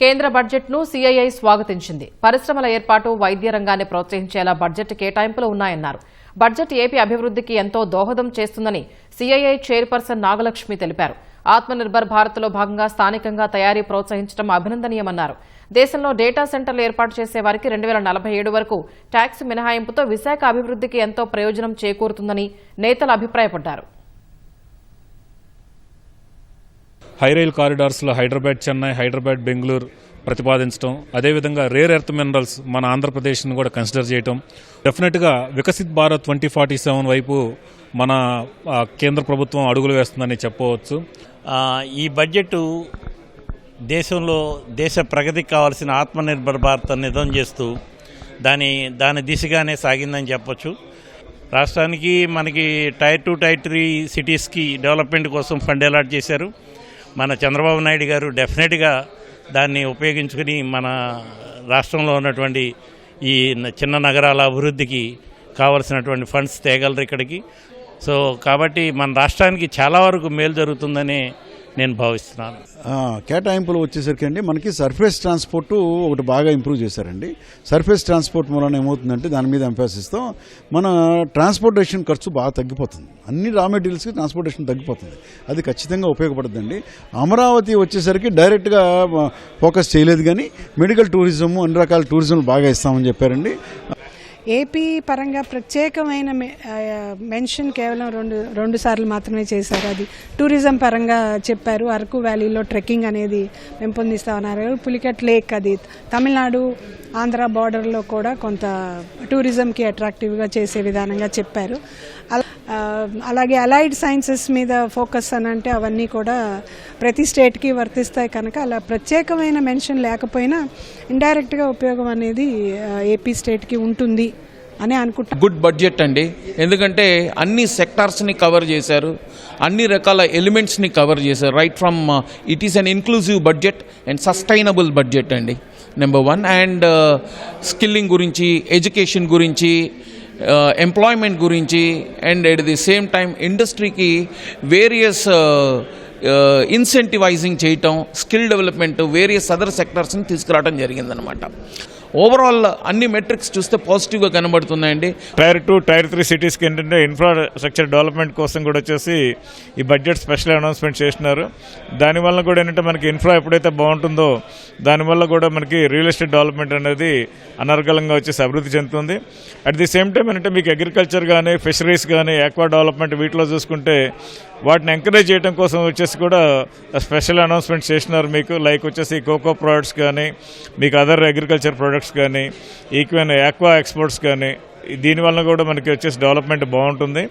కేంద్ర బడ్జెట్ను సీఐఐ స్వాగతించింది. పరిశ్రమల ఏర్పాటు, వైద్య రంగాన్ని ప్రోత్సహించేలా బడ్జెట్ కేటాయింపులు ఉన్నాయన్నారు. బడ్జెట్ ఏపీ అభివృద్ధికి ఎంతో దోహదం చేస్తుందని సీఐఐ చైర్పర్సన్ నాగలక్ష్మి తెలిపారు. ఆత్మనిర్భర్ భారత్లో భాగంగా స్థానికంగా తయారీ ప్రోత్సహించడం అభినందనీయమన్నారు. దేశంలో డేటా సెంటర్లు ఏర్పాటు చేసే వారికి 2047 వరకు ట్యాక్స్ మినహాయింపుతో విశాఖ అభివృద్ధికి ఎంతో ప్రయోజనం చేకూరుతుందని నేతలు అభిప్రాయపడ్డారు. హైరైల్ కారిడార్స్లో హైదరాబాద్ చెన్నై, హైదరాబాద్ బెంగళూరు ప్రతిపాదించడం, అదేవిధంగా రేర్ ఎర్త్ మినరల్స్ మన ఆంధ్రప్రదేశ్ని కూడా కన్సిడర్ చేయటం, డెఫినెట్గా వికసిత్ భారత్ 2047 వైపు మన కేంద్ర ప్రభుత్వం అడుగులు వేస్తుందని చెప్పవచ్చు. ఈ బడ్జెట్ దేశంలో దేశ ప్రగతికి కావాల్సిన ఆత్మనిర్భర్ భారత్ నిజం చేస్తూ దాని దిశగానే సాగిందని చెప్పొచ్చు. రాష్ట్రానికి మనకి టైర్ 2, టైర్ 3 సిటీస్కి డెవలప్మెంట్ కోసం ఫండ్ అలాట్ చేశారు. మన చంద్రబాబు నాయుడు గారు డెఫినెట్గా దాన్ని ఉపయోగించుకుని మన రాష్ట్రంలో ఉన్నటువంటి ఈ చిన్న నగరాల అభివృద్ధికి కావలసినటువంటి ఫండ్స్ తేగలరు ఇక్కడికి. సో కాబట్టి మన రాష్ట్రానికి చాలా వరకు మేలు జరుగుతుందని నేను భావిస్తున్నాను. కేటాయింపులు వచ్చేసరికి అండి మనకి సర్ఫేస్ ట్రాన్స్పోర్టు ఒకటి బాగా ఇంప్రూవ్ చేశారండి. సర్ఫేస్ ట్రాన్స్పోర్ట్ మూలన ఏమవుతుందంటే దాని మీద ఎంఫాసిస్తాం, మన ట్రాన్స్పోర్టేషన్ ఖర్చు బాగా తగ్గిపోతుంది. అన్ని రా మెటీరియల్స్కి ట్రాన్స్పోర్టేషన్ తగ్గిపోతుంది. అది ఖచ్చితంగా ఉపయోగపడుతుందండి. అమరావతి వచ్చేసరికి డైరెక్ట్గా ఫోకస్ చేయలేదు, కానీ మెడికల్ టూరిజం, అన్ని రకాల టూరిజంలు బాగా ఇస్తామని చెప్పారండి. ఏపీ పరంగా ప్రత్యేకమైన మెన్షన్ కేవలం రెండు సార్లు మాత్రమే చేశారు. అది టూరిజం పరంగా చెప్పారు. అరకు వ్యాలీలో ట్రెక్కింగ్ అనేది పెంపొందిస్తామన్నారు. పులికట్ లేక్ అది తమిళనాడు ఆంధ్ర బార్డర్లో కూడా కొంత టూరిజంకి అట్రాక్టివ్గా చేసే విధానంగా చెప్పారు. అలాగే అలైడ్ సైన్సెస్ మీద ఫోకస్ అని అంటే అవన్నీ కూడా ప్రతి స్టేట్కి వర్తిస్తాయి కనుక అలా ప్రత్యేకమైన మెన్షన్ లేకపోయినా ఇండైరెక్ట్గా ఉపయోగం అనేది ఏపీ స్టేట్కి ఉంటుంది అని అనుకుంటా. గుడ్ బడ్జెట్ అండి, ఎందుకంటే అన్ని సెక్టార్స్ని కవర్ చేశారు, అన్ని రకాల ఎలిమెంట్స్ని కవర్ చేశారు. Right from it is an inclusive budget and sustainable budget అండి, నెంబర్ 1. అండ్ స్కిల్లింగ్ గురించి, ఎడ్యుకేషన్ గురించి, ఎంప్లాయ్మెంట్ గురించి, and at the same time ఇండస్ట్రీకి వేరియస్ ఇన్సెంటివైజింగ్ చేయటం, స్కిల్ డెవలప్మెంట్, వేరియస్ అదర్ సెక్టర్స్ని తీసుకురావడం జరిగిందనమాట. ఓవరాల్ అన్ని మెట్రిక్స్ చూస్తే పాజిటివ్గా కనబడుతున్నాయండి. టైర్ 2, టైర్ 3 సిటీస్కి ఏంటంటే ఇన్ఫ్రాస్ట్రక్చర్ డెవలప్మెంట్ కోసం కూడా వచ్చేసి ఈ బడ్జెట్ స్పెషల్ అనౌన్స్మెంట్ చేసినారు. దానివల్ల కూడా ఏంటంటే మనకి ఇన్ఫ్రా ఎప్పుడైతే బాగుంటుందో దానివల్ల కూడా మనకి రియల్ ఎస్టేట్ డెవలప్మెంట్ అనేది అనర్గళంగా వచ్చేసి అభివృద్ధి చెందుతుంది. అట్ ది సేమ్ టైం ఏంటంటే మీకు అగ్రికల్చర్ కానీ, ఫిషరీస్ కానీ, ఆక్వా డెవలప్మెంట్ వీటిలో చూసుకుంటే వాటిని ఎంకరేజ్ చేయడం కోసం వచ్చేసి కూడా స్పెషల్ అనౌన్స్మెంట్ చేసినారు. మీకు లైక్ వచ్చేసి కోకో ప్రోడక్ట్స్ కానీ, మీకు అదర్ అగ్రికల్చర్ ప్రోడక్ట్స్ కానీ, ఈక్వెన్ ఆక్వా ఎక్స్పోర్ట్స్ కానీ, దీనివల్ల కూడా మనకి వచ్చేసి డెవలప్మెంట్ బాగుంటుంది.